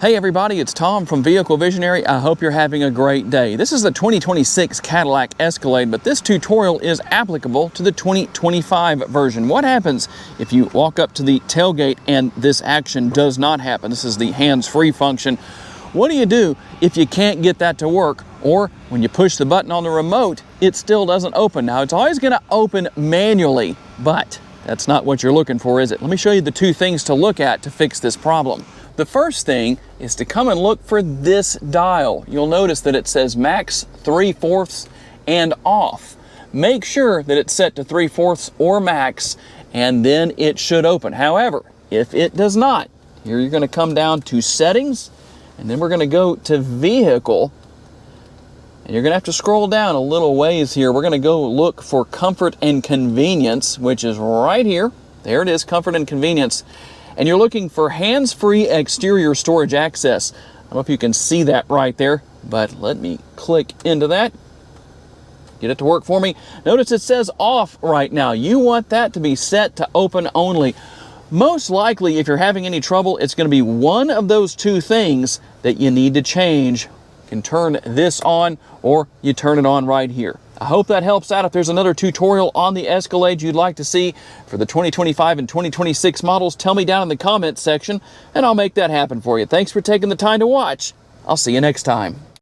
Hey everybody, it's Tom from Vehicle Visionary. I hope you're having a great day. This is the 2026 Cadillac Escalade, but this tutorial is applicable to the 2025 version. What happens if you walk up to the tailgate and this action does not happen? This is the hands-free function. What do you do if you can't get that to work, or when you push the button on the remote, it still doesn't open? Now, it's always going to open manually, but that's not what you're looking for, is it? Let me show you the two things to look at to fix this problem. The first thing is to come and look for this dial. You'll notice that it says max 3/4 and off. Make sure that it's set to 3/4 or max, and then it should open. However, if it does not, here you're going to come down to settings, and then we're going to go to vehicle, and you're going to have to scroll down a little ways here. We're going to go look for comfort and convenience, which is right here. There it is, comfort and convenience. And you're looking for hands-free exterior storage access. I don't know if you can see that right there, but let me click into that. Get it to work for me. Notice it says off right now. You want that to be set to open only. Most likely, if you're having any trouble, it's going to be one of those two things that you need to change. You can turn this on, or you turn it on right here. I hope that helps out. If there's another tutorial on the Escalade you'd like to see for the 2025 and 2026 models, tell me down in the comments section, and I'll make that happen for you. Thanks for taking the time to watch. I'll see you next time.